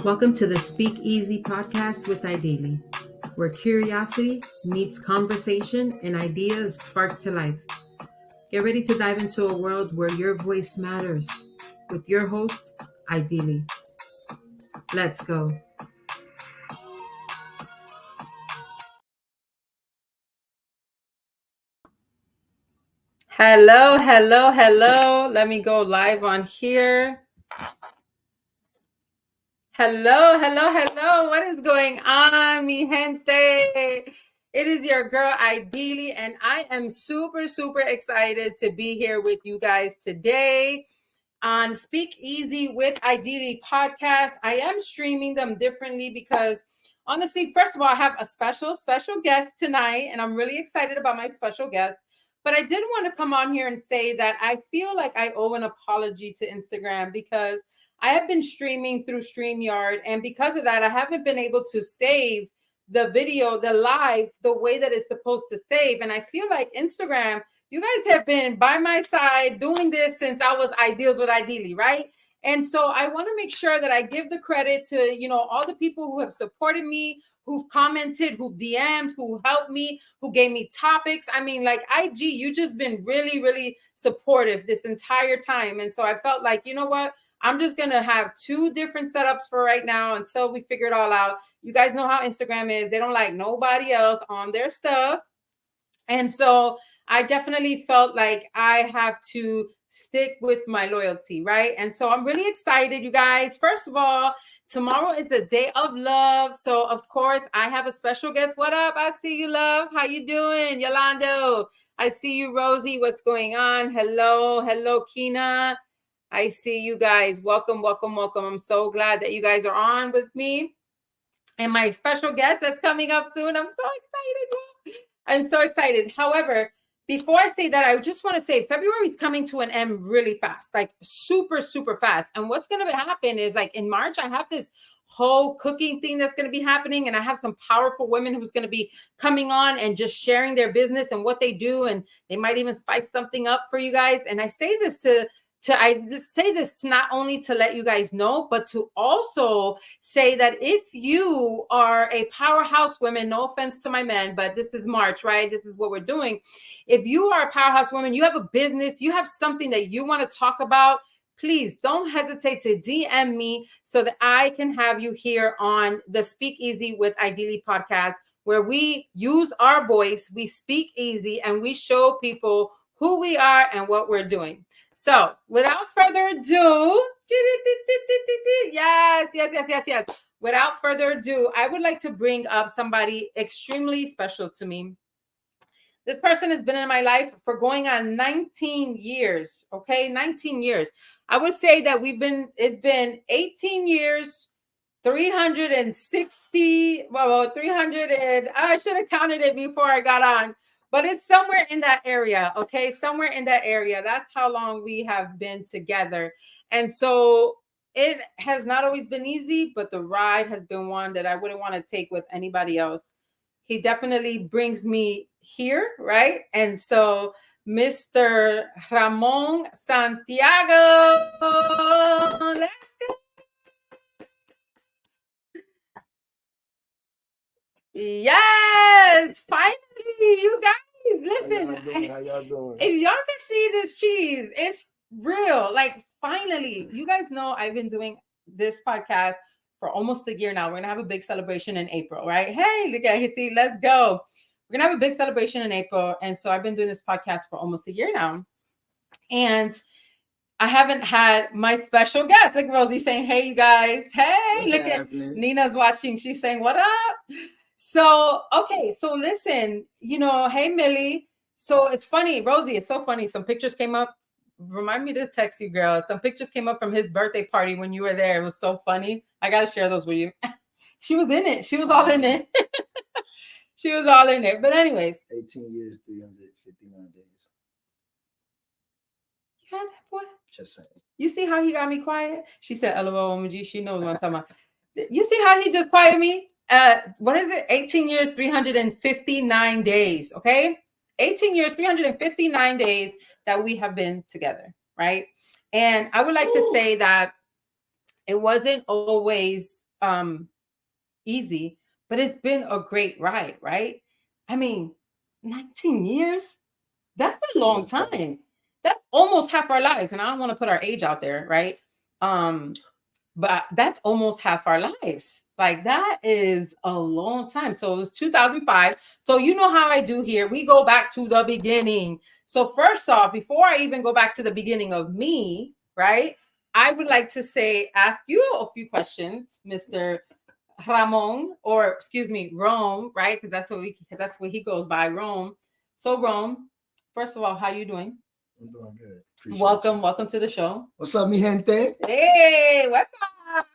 Welcome to the SpeakEasy podcast with Idylli, where curiosity meets conversation and ideas spark to life. Get ready to dive into a world where your voice matters with your host, Idylli. Let's go. Hello. Let me go live on here. Hello. What is going on, mi gente? It is your girl, Idylli, and I am super excited to be here with you guys today on SpeakEasy with Idylli podcast. I am streaming them differently because, honestly, first of all, I have a special guest tonight, and I'm really excited about my special guest. But I did want to come on here and say that I feel like I owe an apology to Instagram because I have been streaming through StreamYard, and because of that, I haven't been able to save the video, the live, the way that it's supposed to save. And I feel like Instagram, you guys have been by my side doing this since I was Ideals with Idylli, right? And so I want to make sure that I give the credit to, all the people who have supported me, who've commented, who've DM'd, who helped me, who gave me topics. I mean, like IG, you just been really supportive this entire time. And so I felt like, you know what? I'm just going to have two different setups for right now until we figure it all out. You guys know how Instagram is. They don't like nobody else on their stuff. And so I definitely felt like I have to stick with my loyalty, right? And so I'm really excited, you guys. First of all, tomorrow is the day of love. So of course I have a special guest. What up? I see you, love. How you doing? Yolando. I see you, Rosie. What's going on? Hello, Kina. I see you guys. Welcome. I'm so glad that you guys are on with me. And my special guest that's coming up soon. I'm so excited. However, before I say that, I just want to say February is coming to an end really fast, like super fast. And what's going to happen is, like, in March, I have this whole cooking thing that's going to be happening. And I have some powerful women who's going to be coming on and just sharing their business and what they do. And they might even spice something up for you guys. And I say this not only to let you guys know, but to also say that if you are a powerhouse woman, no offense to my men, but this is March, right? This is what we're doing. If you are a powerhouse woman, you have a business, you have something that you want to talk about, please don't hesitate to DM me so that I can have you here on the SpeakEasy with Idylli podcast, where we use our voice, we speak easy, and we show people who we are and what we're doing. So without further ado, yes. Without further ado, I would like to bring up somebody extremely special to me. This person has been in my life for going on 19 years. Okay, 19 years. I would say that it's been 18 years, 360, 300, and I should have counted it before I got on. But it's somewhere in that area, okay? Somewhere in that area. That's how long we have been together. And so it has not always been easy, but the ride has been one that I wouldn't want to take with anybody else. He definitely brings me here, right? And so Mr. Ramon Santiago, let's go. Yes, finally, you guys. Listen, how y'all doing? If y'all can see this cheese, it's real. Like, finally, you guys know I've been doing this podcast for almost a year now. We're gonna have a big celebration in April, right? Hey, look at it. See, let's go. We're gonna have a big celebration in April, and so I've been doing this podcast for almost a year now, and I haven't had my special guest. Look, Rosie saying, "Hey, you guys. Hey, What's look happening? at Nina's watching. She's saying, what up?" So, okay. So listen, hey, Millie. So it's funny, Rosie, it's so funny. Some pictures came up. Remind me to text you, girl. Some pictures came up from his birthday party when you were there. It was so funny. I got to share those with you. She was in it. She was all in it. She was all in it. But anyways. 18 years, 359 days. Yeah, boy. Just saying. You see how he got me quiet? She said, LOL, OMG. She knows what I'm talking about. You see how he just quieted me? What is it? 18 years, 359 days. Okay. 18 years, 359 days that we have been together. Right. And I would like to say that it wasn't always easy, but it's been a great ride, right? I mean, 19 years, that's a long time. That's almost half our lives. And I don't want to put our age out there, right? But that's almost half our lives. Like that is a long time. So it was 2005. So you know how I do here. We go back to the beginning. So first off, before I even go back to the beginning of me, right? I would like to ask you a few questions, Mr. Ramon, or excuse me, Rome, right? Because that's what he goes by, Rome. So Rome, first of all, how you doing? I'm doing good. Appreciate Welcome to the show. What's up, mi gente? Hey, what's up?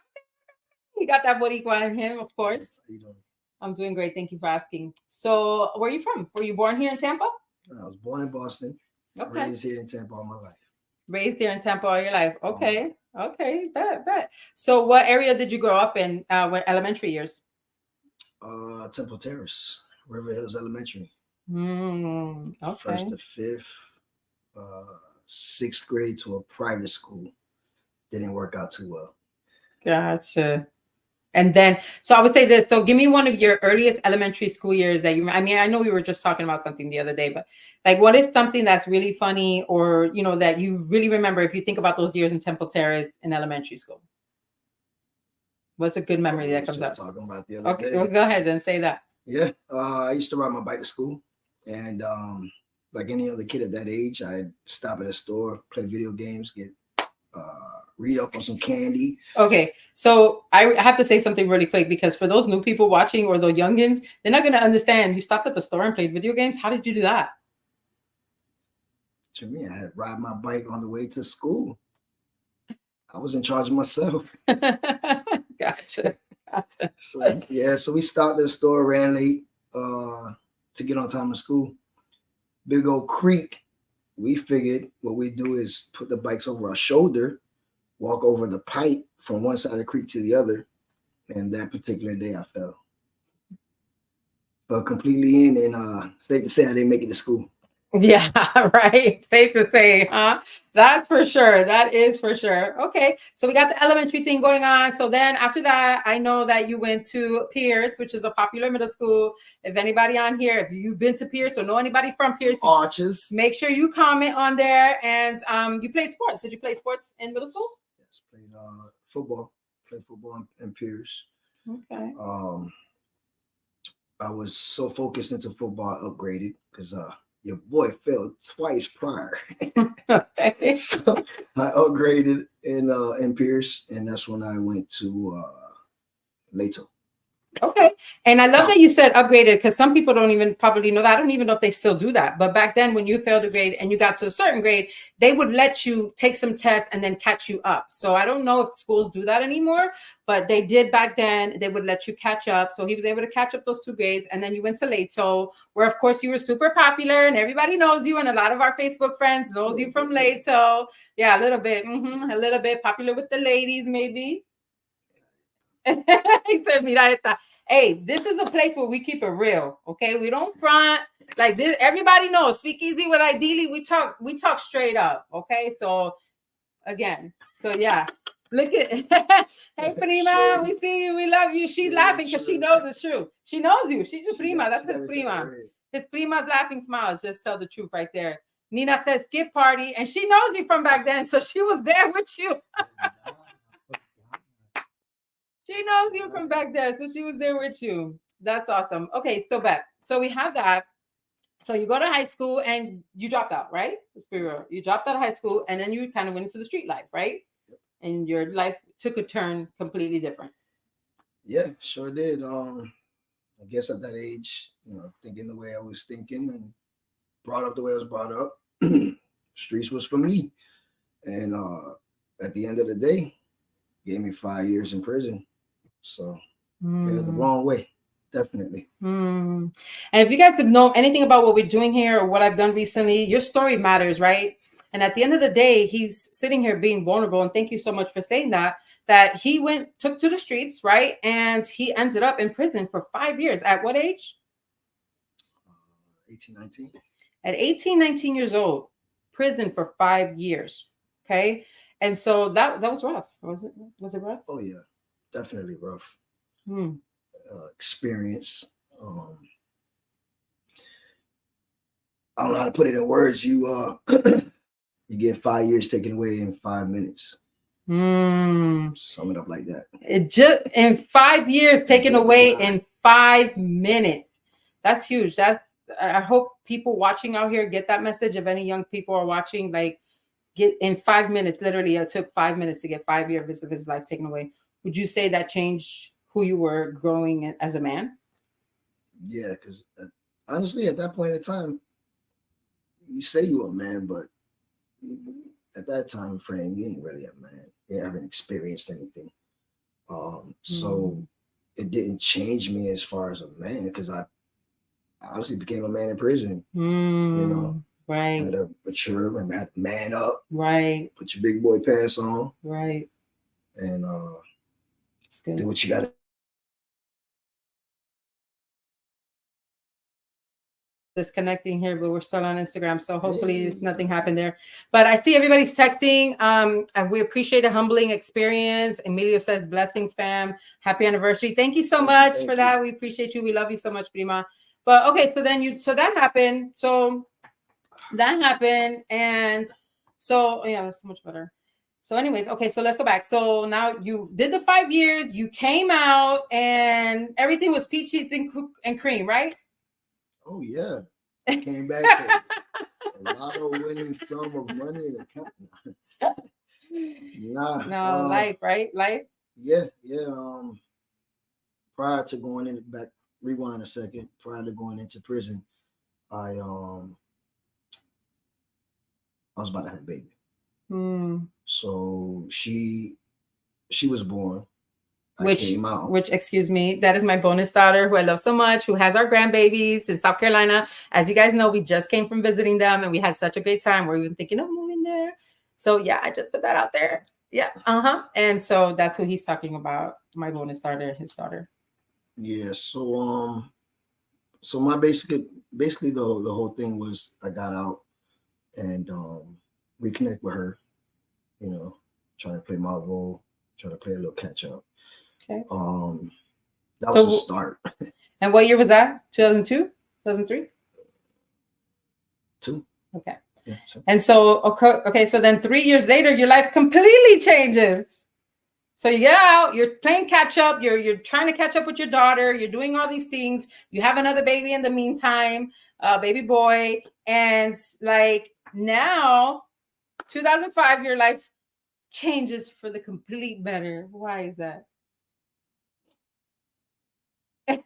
We got that Boricua in him, of course. How you doing? I'm doing great. Thank you for asking. So, where are you from? Were you born here in Tampa? I was born in Boston. Okay. Raised here in Tampa all my life. Raised here in Tampa all your life. Okay. Okay. Bet. So, what area did you grow up in? When elementary years? Temple Terrace, River Hills Elementary. Okay. First to fifth, sixth grade to a private school. Didn't work out too well. Gotcha. And then, so I would say this. So give me one of your earliest elementary school years that you, I mean, I know we were just talking about something the other day, but like, what is something that's really funny or, you know, that you really remember if you think about those years in Temple Terrace in elementary school? What's a good memory that comes up? Talking about the other day. Well, go ahead and say that. Yeah. I used to ride my bike to school, and like any other kid at that age, I'd stop at a store, play video games, read up on some candy. Okay, so I have to say something really quick because for those new people watching or the youngins, they're not going to understand. You stopped at the store and played video games. How did you do that? To me, I had to ride my bike on the way to school. I was in charge of myself. Gotcha. So we stopped at the store, ran late to get on time to school. Big old creek. We figured what we do is put the bikes over our shoulder, walk over the pipe from one side of the creek to the other. And that particular day I fell. Fell completely in, and safe to say I didn't make it to school. Yeah, right. Safe to say, huh? That's for sure. That is for sure. Okay, so we got the elementary thing going on. So then after that, I know that you went to Pierce, which is a popular middle school. If anybody on here, if you've been to Pierce or know anybody from Pierce, Arches, make sure you comment on there. And you played sports. Did you play sports in middle school? Yes, played football. Played football in Pierce. Okay. I was so focused into football, I upgraded because your boy failed twice prior. Okay. So I upgraded in Pierce, and that's when I went to Lato. Okay. And I love that you said upgraded because some people don't even probably know that. I don't even know if they still do that. But back then, when you failed a grade and you got to a certain grade, they would let you take some tests and then catch you up. So I don't know if schools do that anymore, but they did back then. They would let you catch up. So he was able to catch up those 2 grades. And then you went to Lato, where, of course, you were super popular and everybody knows you. And a lot of our Facebook friends knows you from Lato. Yeah, a little bit. A little bit popular with the ladies, maybe. He said, "Mira esta." Hey, this is a place where we keep it real. Okay, we don't front like this. Everybody knows SpeakEasy with Idylli. We talk straight up. Okay, so again, so yeah. Look at hey prima, we see you, we love you. She's laughing because she knows it's true. She knows you. She's your prima. That's his prima. His prima's laughing smiles. Just tell the truth right there. Nina says skip party, and she knows you from back then, so she was there with you. She knows you from back then, so she was there with you. That's awesome. Okay, so we have that. So you go to high school and you dropped out, right? Let's be real. You dropped out of high school and then you kind of went into the street life, right? And your life took a turn completely different. Yeah, sure did. I guess at that age, thinking the way I was thinking and brought up the way I was brought up, streets was for me. And at the end of the day, gave me 5 years in prison. So yeah, the wrong way, definitely. And if you guys have known anything about what we're doing here or what I've done recently, your story matters, right? And at the end of the day, he's sitting here being vulnerable. And thank you so much for saying that he took to the streets, right? And he ended up in prison for 5 years. At what age? 18, 19. At 18, 19 years old, prison for 5 years. Okay. And so that was rough. Was it rough? Oh, yeah. definitely rough Hmm. experience. I don't know how to put it in words. You get 5 years taken away in 5 minutes. Sum it up like that. It just in 5 years taken away in 5 minutes. That's huge. I hope people watching out here get that message. If any young people are watching, like get in 5 minutes, literally it took 5 minutes to get 5 years of his life taken away. Would you say that changed who you were growing as a man? Yeah, because honestly, at that point in time, you say you a man, but at that time frame, you ain't really a man. You haven't experienced anything. So it didn't change me as far as a man because I honestly became a man in prison. You know, right. Had to mature and had to man up. Right. Put your big boy pants on. Right. And do what you got to. Disconnecting here, but we're still on Instagram, so hopefully nothing happened there. But I see everybody's texting, and we appreciate a humbling experience. Emilio says blessings, fam, happy anniversary. Thank you so much for that. We appreciate you. We love you so much, prima. But okay, so that happened, and so yeah, that's so much better. So anyways, okay, so let's go back. So now you did the 5 years, you came out, and everything was peaches and cream, right? Oh yeah, came back to a lotto winning sum of money in account. No, life, right? Life. Yeah. Prior to going in back, rewind a second. Prior to going into prison, I was about to have a baby. So she was born. Which, excuse me, that is my bonus daughter who I love so much, who has our grandbabies in South Carolina. As you guys know, we just came from visiting them and we had such a great time. We're even thinking of moving there. So yeah, I just put that out there. Yeah. And so that's who he's talking about. My bonus daughter, his daughter. Yeah. So my basically the whole thing was I got out and reconnect with her, trying to play my role, trying to play a little catch up. Okay. That was the start. And what year was that? 2002? 2003? 2. Okay. Yeah, sure. And so, okay, so then 3 years later, your life completely changes. So you get out, you're playing catch up, you're trying to catch up with your daughter, you're doing all these things. You have another baby in the meantime, baby boy. And like now, 2005, your life changes for the complete better. Why is that? I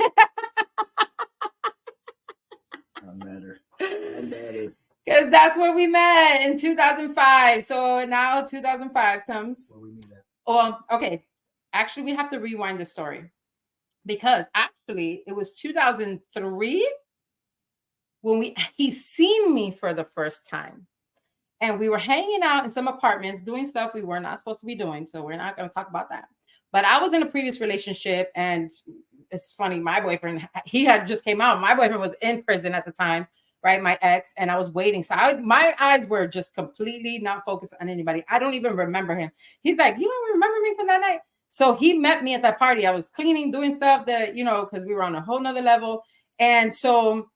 matter. Because that's where we met in 2005. So now 2005 comes. Where we meet at. Okay. Actually, we have to rewind the story. Because actually, it was 2003 when he seen me for the first time. And we were hanging out in some apartments doing stuff we were not supposed to be doing. So we're not going to talk about that. But I was in a previous relationship, and it's funny, my boyfriend, he had just came out. My boyfriend was in prison at the time, right? My ex, and I was waiting. So my eyes were just completely not focused on anybody. I don't even remember him. He's like, you don't remember me from that night? So he met me at that party. I was cleaning, doing stuff that, because we were on a whole nother level. And so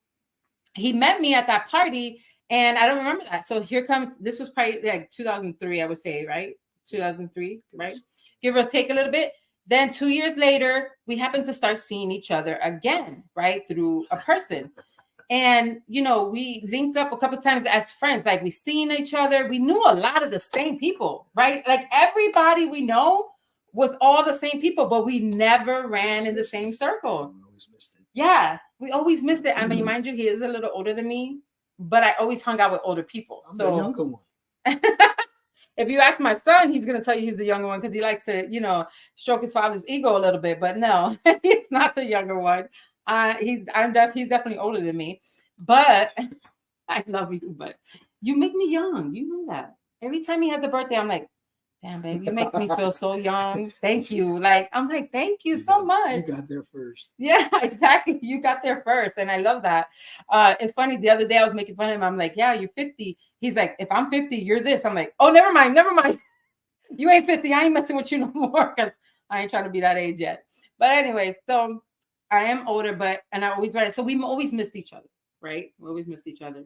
he met me at that party, and I don't remember that. So here comes, this was probably like 2003, I would say, right? 2003, right? Give or take a little bit. Then 2 years later, we happen to start seeing each other again, right? Through a person. And, we linked up a couple of times as friends. Like we seen each other. We knew a lot of the same people, right? Like everybody we know was all the same people, but we never ran in the same circle. We always missed it. Yeah, we always missed it. I mean, mind you, he is a little older than me, but I always hung out with older people. I'm the younger one. If you ask my son, he's going to tell you he's the younger one because he likes to, stroke his father's ego a little bit. But no, he's not the younger one. He's definitely older than me. But I love you. But you make me young. You know that. Every time he has a birthday, I'm like, damn, babe, you make me feel so young. Thank you. I'm like, thank you so much. You got there first. Yeah, exactly. You got there first. And I love that. It's funny. The other day I was making fun of him. I'm like, yeah, you're 50. He's like, if I'm 50, you're this. I'm like, oh, never mind. You ain't 50. I ain't messing with you no more. Because I ain't trying to be that age yet. But anyway, so I am older, and I always so we always missed each other, right? We always missed each other.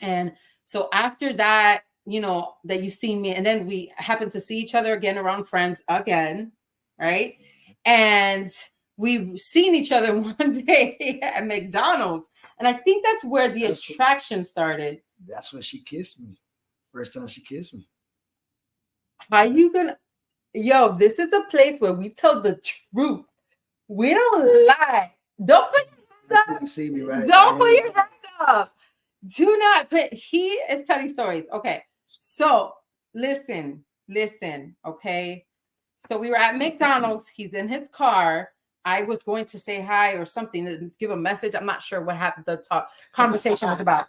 And so after that, that you see me, and then we happened to see each other again around friends again, right? And we've seen each other one day at McDonald's. And I think that's where the attraction started. That's when she kissed me. First time she kissed me. How you gonna this is the place where we tell the truth. We don't lie. Don't put your hands up. You see me, right? Don't put your hands up. Do not put. He is telling stories. Okay. So listen. Okay. So we were at McDonald's. He's in his car. I was going to say hi or something to give a message. I'm not sure what happened. The conversation was about.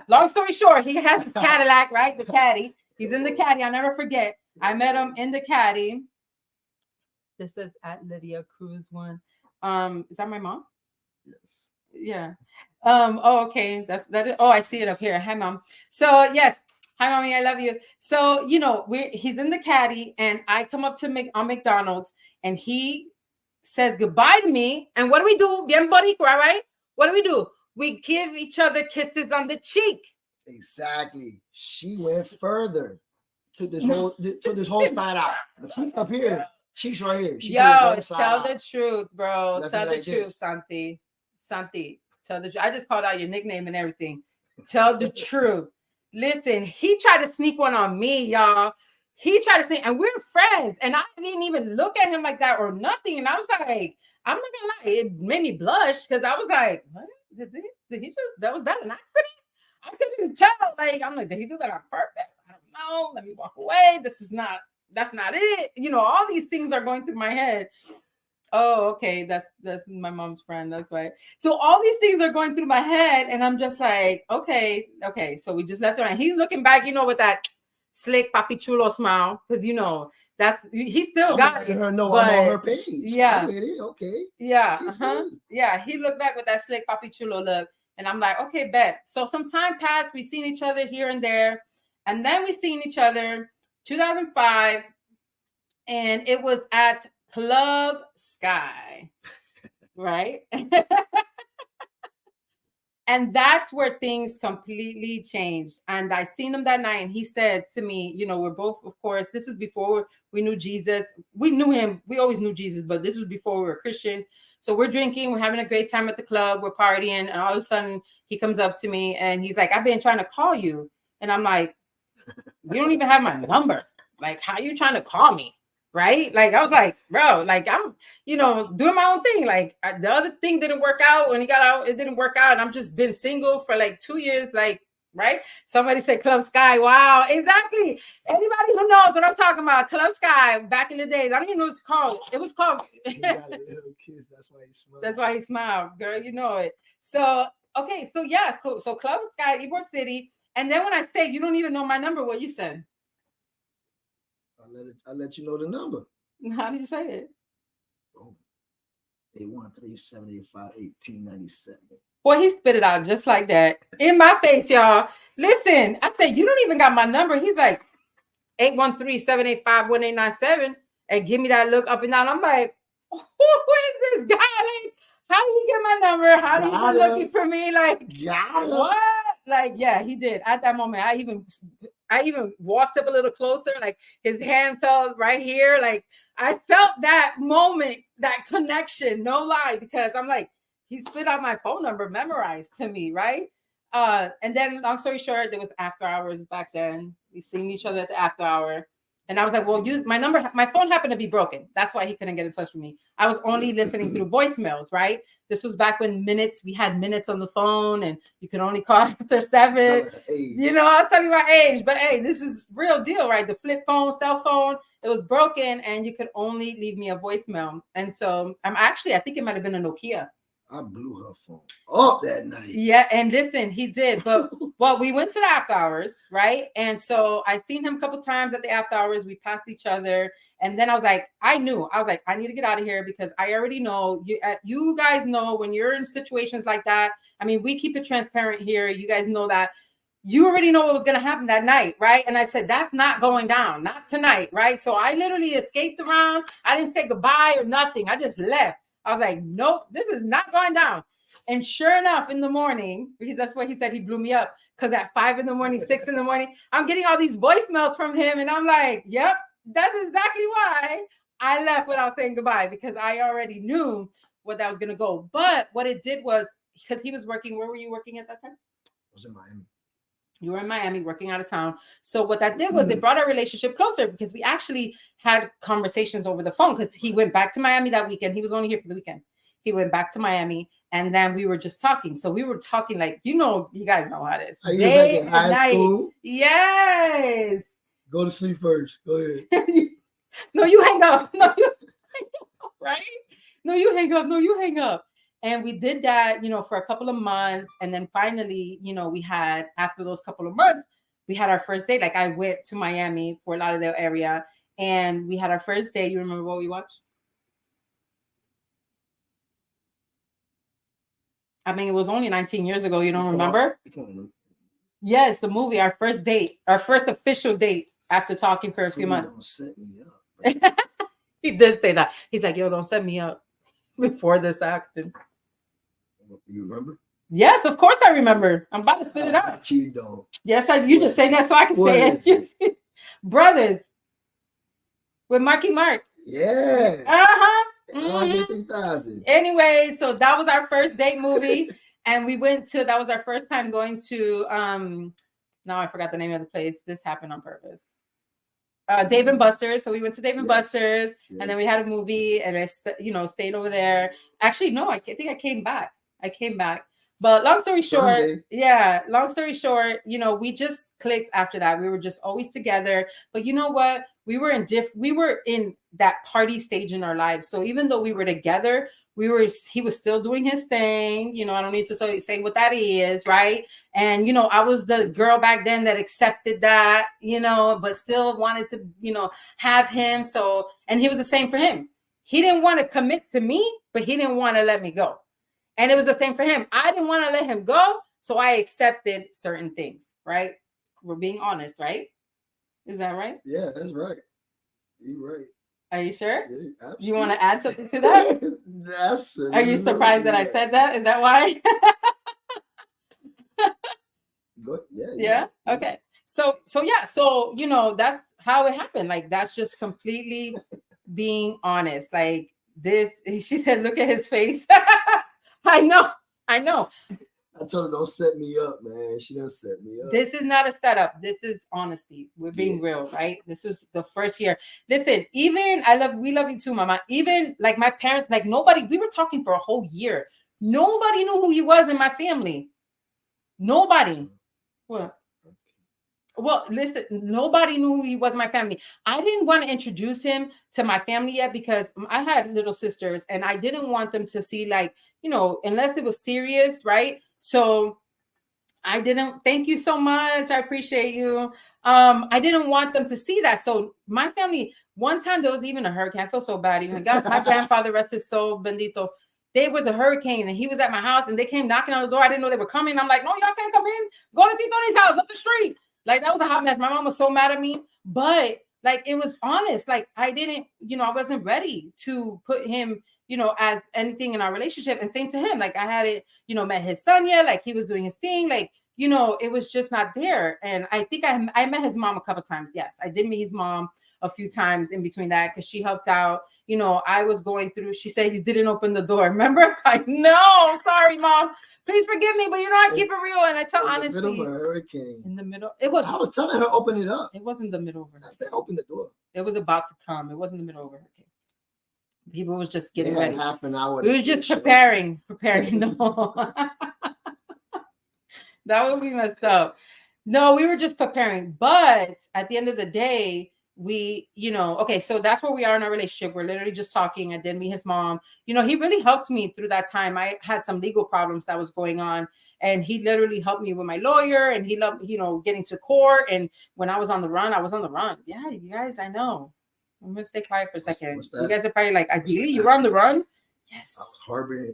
Long story short, he has his Cadillac, right? The caddy. He's in the caddy. I'll never forget. I met him in the caddy. This is at Lydia Cruz one. Is that my mom? Yes. Yeah. Oh, okay. That is. Oh, I see it up here. Hi, Mom. So yes. Hi, Mommy. I love you. So he's in the caddy, and I come up to on McDonald's, and he says goodbye to me. And what do we do? Bien boricua, right? What do? We give each other kisses on the cheek. Exactly. She went further to this whole side out. The cheek up here. She's right here. Tell the truth, bro. Tell the truth, Santi. Tell the truth. I just called out your nickname and everything. Tell the truth. Listen, he tried to sneak one on me, y'all. He tried to sneak, and we're friends, and I didn't even look at him like that or nothing. And I was like, I'm not gonna lie, it made me blush because I was like, what? Did he just was that an accident? I couldn't tell. Like, I'm like, did he do that on purpose? I don't know. Let me walk away. That's not it. All these things are going through my head. Oh, okay. That's my mom's friend. That's right. So all these things are going through my head, and I'm just like, okay. So we just left her, and he's looking back, with that slick papi chulo smile, because he still got it. Her know I'm on her page. Yeah. Okay. Yeah. Yeah. He looked back with that slick papi chulo look, and I'm like, okay, bet. So some time passed. We've seen each other here and there, and then we seen each other 2005, and it was at Club Sky, right? And that's where things completely changed. And I seen him that night, and he said to me, we're both, of course, this is before we knew Jesus. We knew him. We always knew Jesus, but this was before we were Christians. So we're drinking, we're having a great time at the club, we're partying, and all of a sudden he comes up to me and he's like, I've been trying to call you. And I'm like, you don't even have my number. Like, how are you trying to call me? Right? Like, I was like, bro, like, I'm, doing my own thing. Like, the other thing didn't work out. When he got out, it didn't work out. And I'm just been single for like 2 years. Like, right? Somebody said Club Sky. Wow. Exactly. Anybody who knows what I'm talking about, Club Sky, back in the days, I don't even know what it's called. It was called. He got a little kiss. That's why he smiled. That's why he smiled. Girl, you know it. So, okay. So, yeah, cool. So, Club Sky, Ybor City. And then when I say you don't even know my number, what you said? I'll let you know the number. How did you say it? Oh, 813-785-1897. Boy, he spit it out just like that in my face, y'all. Listen, I said, you don't even got my number. He's like, 813-785-1897. And give me that look up and down. I'm like, who is this guy? Like, how did he get my number? How did he be looking for me? Like, what? Like, yeah, he did. At that moment, I even walked up a little closer. Like, his hand felt right here. Like, I felt that moment, that connection, no lie, because I'm like, he spit out my phone number memorized to me, right? And then, long story short, there was after hours back then. We seen each other at the after hour. And I was like, well, use my number. My phone happened to be broken. That's why he couldn't get in touch with me. I was only listening through voicemails, right? This was back when we had minutes on the phone, and you could only call after 7. I'll tell you my age. But hey, this is real deal, right? The flip phone, cell phone, it was broken, and you could only leave me a voicemail. And so I think it might have been a Nokia. I blew her phone up that night. Yeah, and listen, he did. But well, we went to the after hours, right? And so I seen him a couple times at the after hours. We passed each other, and then I was like, I need to get out of here because I already know you guys know when you're in situations like that. I mean, we keep it transparent here. You guys know that you already know what was going to happen that night, right? And I said, that's not going down, not tonight, right? So I literally escaped around. I didn't say goodbye or nothing. I just left. I was like, nope, this is not going down. And sure enough, in the morning, because that's what he said, he blew me up. Because at 5 in the morning, 6 in the morning, I'm getting all these voicemails from him. And I'm like, yep, that's exactly why I left without saying goodbye, because I already knew what that was going to go. But what it did was, because he was working, where were you working at that time? I was in Miami. You were in Miami working out of town. So what that did was they brought our relationship closer, because we actually had conversations over the phone, because he went back to Miami that weekend. He was only here for the weekend. He went back to Miami, and then we were just talking. So we were talking like, you guys know how it is. Day and night. School? Yes. Go to sleep first. Go ahead. No, you hang up. No, you hang up, right? No, you hang up. No, you hang up. And we did that, for a couple of months. And then finally, we had, after those couple of months, we had our first date. Like I went to Miami, Fort Lauderdale area, and we had our first date. You remember what we watched? I mean, it was only 19 years ago. You don't remember? Yes, the movie, our first date, our first official date after talking for a few months. Don't set me up. He did say that. He's like, yo, don't set me up before this acting. You remember? Yes, of course I remember. I'm about to spit it out. You don't. Yes, you just say that so I can say it. Brothers with Marky Mark. Yeah. Uh-huh. Anyway, so that was our first date movie. And we that was our first time going to, now I forgot the name of the place. This happened on purpose. Dave and Buster's. So we went to Dave and Buster's, and then we had a movie, and I, stayed over there. Actually, no, I think I came back. But long story short, we just clicked after that. We were just always together. But you know what? We were in that party stage in our lives. So even though we were together, he was still doing his thing. I don't need to say what that is, right? And I was the girl back then that accepted that, but still wanted to, have him. So, and he was the same for him. He didn't want to commit to me, but he didn't want to let me go. And it was the same for him. I didn't want to let him go, so I accepted certain things, right? We're being honest, right? Is that right? Yeah, that's right. You're right. Are you sure? Yeah, you want to add something to that? Absolutely. Are you surprised that I said that? Is that why? Good. Yeah. Okay. So that's how it happened. Like that's just completely being honest. Like this. She said, "Look at his face." I know. I told her, don't set me up, man. She done set me up. This is not a setup. This is honesty. We're being real, right? This is the first year. Listen, we love you too, Mama. Even like my parents, like nobody, we were talking for a whole year. Nobody knew who he was in my family. Nobody. What? Well, listen, nobody knew who he was in my family. I didn't want to introduce him to my family yet because I had little sisters and I didn't want them to see like, unless it was serious, right? So I didn't, thank you so much. I appreciate you. I didn't want them to see that. So my family, one time there was even a hurricane. I feel so bad. Even my grandfather, rest his soul, bendito. There was a hurricane and he was at my house and they came knocking on the door. I didn't know they were coming. I'm like, no, y'all can't come in. Go to Tito's house up the street. Like that was a hot mess. My mom was so mad at me, but like it was honest. Like I didn't, I wasn't ready to put him, as anything in our relationship. And same to him. Like I hadn't, met his son yet. Like he was doing his thing. Like, it was just not there. And I think I met his mom a couple times. Yes, I did meet his mom a few times in between that because she helped out. I was going through. She said you didn't open the door. Remember? I know. Sorry, Mom. Please forgive me, but I keep it real and I tell honestly. In the middle of a hurricane. In the middle, it was. I was telling her open it up. It wasn't the middle of a hurricane. I said open the door. It was about to come. It wasn't the middle of a hurricane. People was just getting ready. Half an hour. We were just preparing. No, that would be messed up. No, we were just preparing. But at the end of the day, we, okay, so that's where we are in our relationship. We're literally just talking. I did meet his mom. He really helped me through that time. I had some legal problems that was going on. And he literally helped me with my lawyer. And he loved, getting to court. And when I was on the run, I was on the run. Yeah, you guys, I know. I'm going to stay quiet for a second. You guys are probably like, Idylli, you were on the run? Yes. I was harboring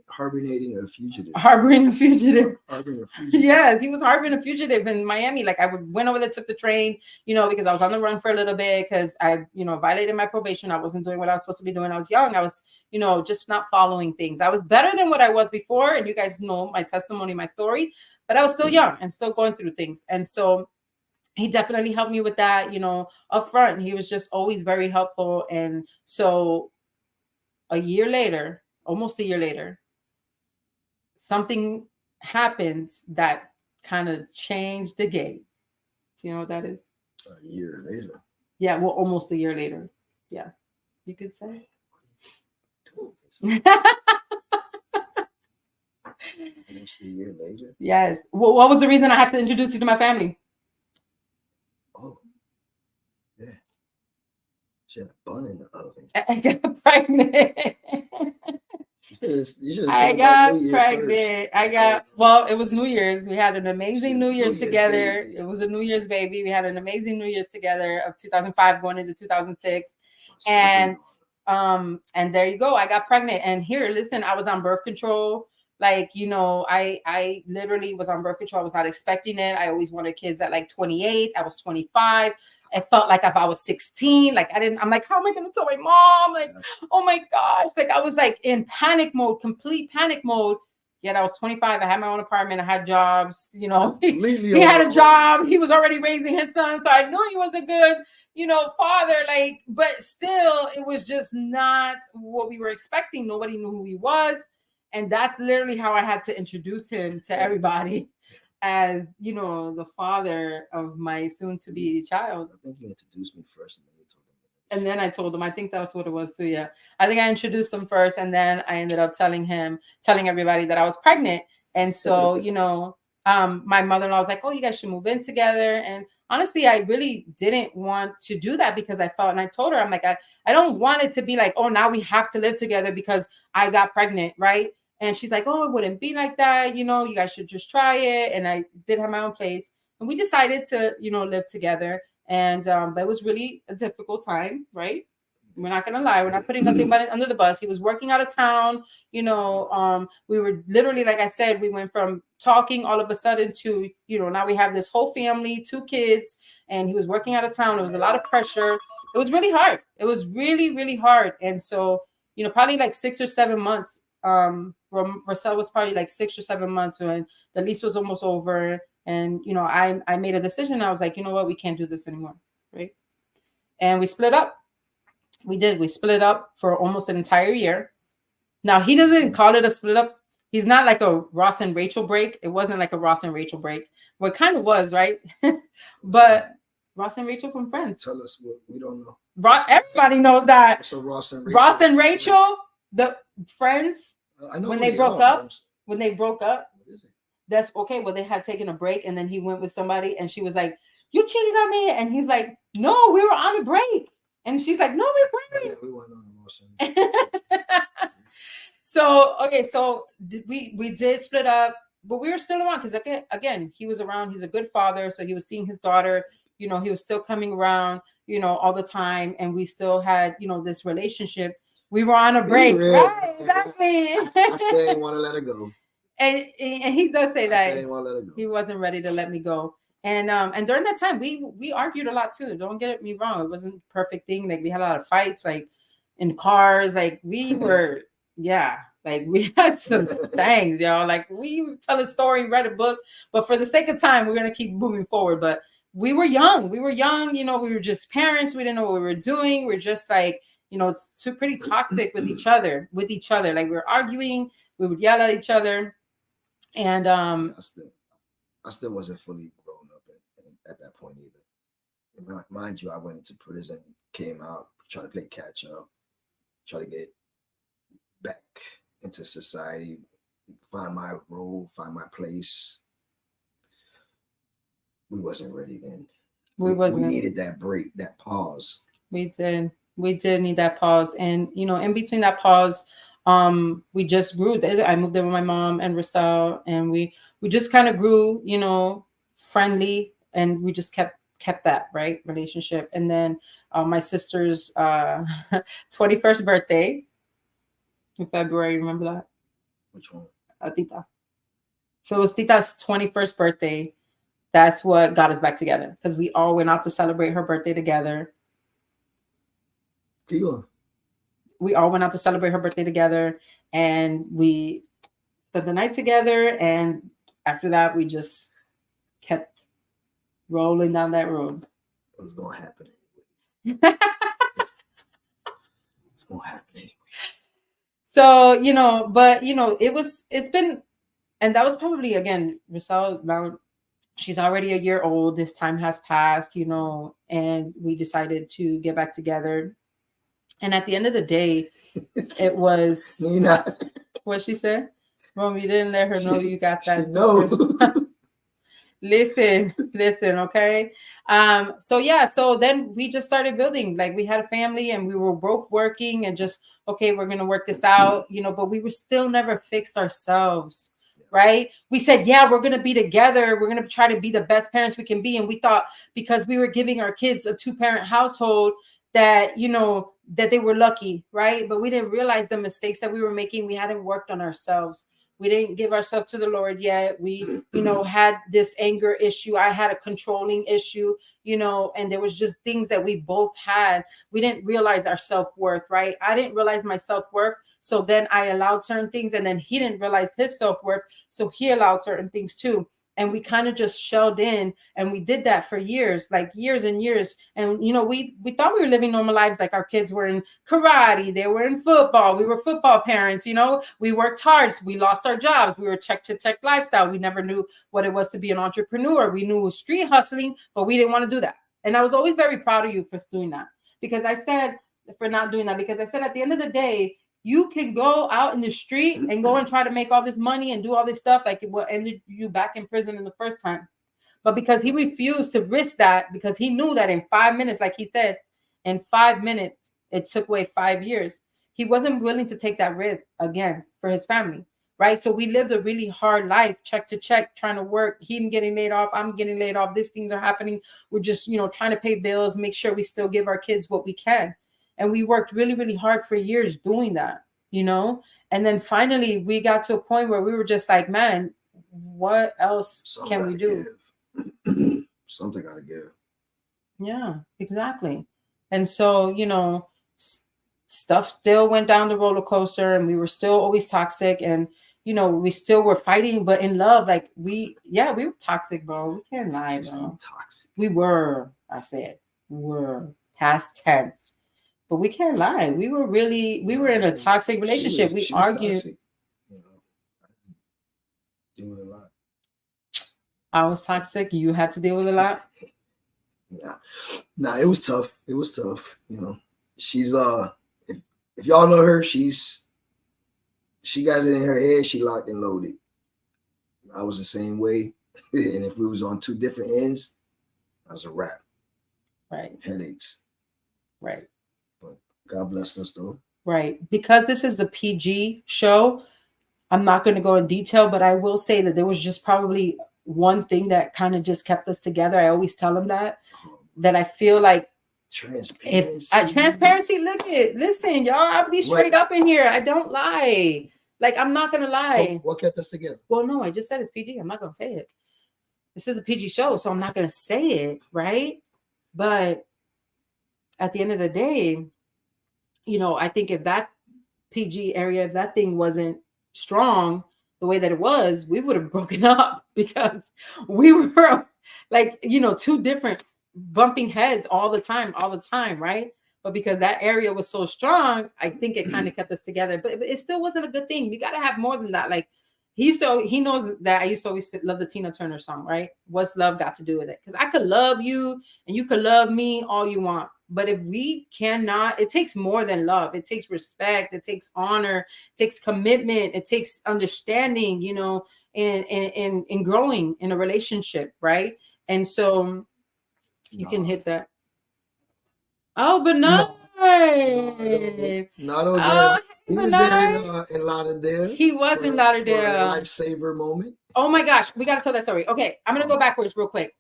a fugitive. Harboring a fugitive. Harboring a fugitive. Yes, he was harboring a fugitive in Miami. Like I went over there, took the train, because I was on the run for a little bit because I, violated my probation. I wasn't doing what I was supposed to be doing. I was young. I was, just not following things. I was better than what I was before. And you guys know my testimony, my story, but I was still young and still going through things. And so he definitely helped me with that, up front. He was just always very helpful. And so almost a year later, something happens that kind of changed the game. Do you know what that is? A year later. Yeah, well, almost a year later. Yeah, you could say. Almost a year later. Yes. Well, what was the reason I had to introduce you to my family? Oh, yeah. She had a bun in the oven. I got pregnant. I got pregnant. Well, it was New Year's. We had an amazing New Year's together. Baby. It was a New Year's baby. We had an amazing New Year's together of 2005 going into 2006. And there you go. I got pregnant. And here, listen, I was on birth control. Like, I literally was on birth control. I was not expecting it. I always wanted kids at like 28. I was 25. I felt like if I was 16, like I'm like, how am I going to tell my mom? Like, oh my gosh. Like I was like in panic mode, complete panic mode. Yet I was 25. I had my own apartment. I had jobs, he had a job. He was already raising his son. So I knew he was a good, father, like, but still it was just not what we were expecting. Nobody knew who he was. And that's literally how I had to introduce him to everybody. As the father of my soon-to-be child. I think you introduced me first, and then I told him. I think that's what it was too. Yeah, I think I introduced him first, and then I ended up telling everybody that I was pregnant. And so, my mother-in-law was like, "Oh, you guys should move in together." And honestly, I really didn't want to do that because I felt, and I told her, I'm like, I don't want it to be like, oh, now we have to live together because I got pregnant, right? And she's like, oh, it wouldn't be like that. You guys should just try it. And I did have my own place. And we decided to, live together. And but it was really a difficult time, right? We're not going to lie. We're not putting nothing but under the bus. He was working out of town. We were literally, like I said, we went from talking all of a sudden to, now we have this whole family, 2 kids. And he was working out of town. It was a lot of pressure. It was really hard. It was really, really hard. And so, probably like 6 or 7 months. Roselle was probably like 6 or 7 months when the lease was almost over. And, I made a decision. I was like, you know what? We can't do this anymore. Right. And we split up. We split up for almost an entire year. Now, he doesn't call it a split up. He's not like a Ross and Rachel break. It wasn't like a Ross and Rachel break. Well, it kind of was, right? But Ross and Rachel from Friends. Tell us what we don't know. Everybody knows that. So Ross and Rachel, the Friends, I know when they broke up. What is it? That's okay. Well, they had taken a break and then he went with somebody and she was like, you cheated on me. And he's like, no, we were on a break. And she's like, no, we weren't. Yeah, we weren't on a Ross. So, okay. So we did split up, but we were still around because again, he was around. He's a good father. So he was seeing his daughter, he was still coming around, all the time. And we still had, this relationship. We were on a break. Right, exactly. I still didn't want to let her go. And he does say that he wasn't ready to let me go. And during that time, we argued a lot too. Don't get me wrong. It wasn't a perfect thing. Like we had a lot of fights, like in cars. Like we were, like we had some things, like we tell a story, read a book, but for the sake of time, we're going to keep moving forward. But we were young. We were just parents. We didn't know what we were doing. We're just like, it's too pretty toxic with each other. Like we were arguing, we would yell at each other. And I still wasn't fully grown up at that point either. Mind you, I went to prison, came out, tried to play catch up, try to get back into society, find my role, find my place. We wasn't ready then. We needed that break, that pause. We did need that pause. And, in between that pause, we just grew. I moved there with my mom and Roselle, and we just kind of grew, friendly, and we just kept that right relationship. And then my sister's 21st birthday, in February. Remember that? Which one? Tita. So it was Tita's 21st birthday. That's what got us back together because we all went out to celebrate her birthday together. Keep going. We all went out to celebrate her birthday together, and we spent the night together. And after that, we just kept rolling down that road. It was gonna happen. It's gonna happen anyway. So, but it's been, and that was probably, again, Rosal, now she's already a year old. This time has passed, and we decided to get back together. And at the end of the day, it was what she said. Mom, you didn't let her know you got that. No. Listen, okay. So then we just started building. Like, we had a family and we were both working and just, okay, we're gonna work this out, but we were still never fixed ourselves. Right? We said, yeah, we're gonna be together. We're gonna try to be the best parents we can be. And we thought because we were giving our kids a 2-parent household that that they were lucky, right? But we didn't realize the mistakes that we were making. We hadn't worked on ourselves. We didn't give ourselves to the Lord yet. We, had this anger issue. I had a controlling issue, and there was just things that we both had. We didn't realize our self-worth, right? I didn't realize my self-worth. So then I allowed certain things, and then he didn't realize his self-worth. So he allowed certain things too. And we kind of just shelled in, and we did that for years, like years and years. And, we thought we were living normal lives. Like, our kids were in karate, they were in football. We were football parents, we worked hard. We lost our jobs. We were check to check lifestyle. We never knew what it was to be an entrepreneur. We knew it was street hustling, but we didn't want to do that. And I was always very proud of you for doing that, because I said, for not doing that, because I said, at the end of the day, you can go out in the street and go and try to make all this money and do all this stuff, like it will end you back in prison in the first time. But because he refused to risk that, because he knew that in 5 minutes, like he said, in 5 minutes, it took away 5 years. He wasn't willing to take that risk again for his family, right? So we lived a really hard life, check to check, trying to work. Him getting laid off, I'm getting laid off. These things are happening. We're just, trying to pay bills, make sure we still give our kids what we can. And we worked really, really hard for years doing that, And then finally we got to a point where we were just like, man, what else can we do? Something got to give. Yeah, exactly. And so, stuff still went down the roller coaster, and we were still always toxic, and, we still were fighting, but in love, like we were toxic, bro. We can't lie, bro. Toxic. We were, I said, were past tense. But we can't lie. We were in a toxic relationship. We argued. Toxic. Deal with a lot. I was toxic. You had to deal with a lot. Nah, it was tough. She's if y'all know her, she got it in her head. She locked and loaded. I was the same way, and if we was on two different ends, that was a wrap. Right. Headaches. Right. God bless us, though. Right. Because this is a PG show, I'm not going to go in detail, but I will say that there was just probably one thing that kind of just kept us together. I always tell them that I feel like transparency. Listen, y'all, I'll be straight up in here. I don't lie. Like, I'm not going to lie. What kept us together? Well, no, I just said it's PG. I'm not going to say it. This is a PG show, so I'm not going to say it. Right. But at the end of the day, I think if that PG area, if that thing wasn't strong the way that it was, we would have broken up, because we were like, two different bumping heads all the time, right? But because that area was so strong, I think it kind of kept us together. But it still wasn't a good thing. We got to have more than that. Like, he knows that I used to always love the Tina Turner song, right? What's love got to do with it? Because I could love you and you could love me all you want. But if we cannot, it takes more than love. It takes respect. It takes honor. It takes commitment. It takes understanding, and growing in a relationship, right? And so you can hit that. Oh, Bernard. No. He was there in Lauderdale. He was in Lauderdale. Lifesaver moment. Oh my gosh, we got to tell that story. Okay, I'm gonna go backwards real quick.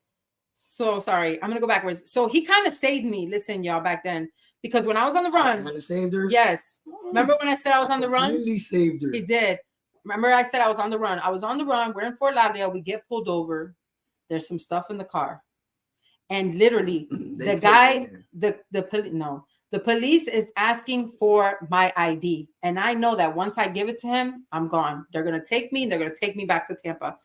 So sorry, I'm gonna go backwards. So he kind of saved me. Listen, y'all, back then. because when I was on the run, kind of saved her. Yes. Remember when I said I was on the run? Completely saved her. He did. Remember I said I was on the run. I was on the run. We're in Fort Lauderdale. We get pulled over. There's some stuff in the car. And literally, the guy, the police is asking for my ID. And I know that once I give it to him, I'm gone. They're going to take me and they're going to take me back to Tampa.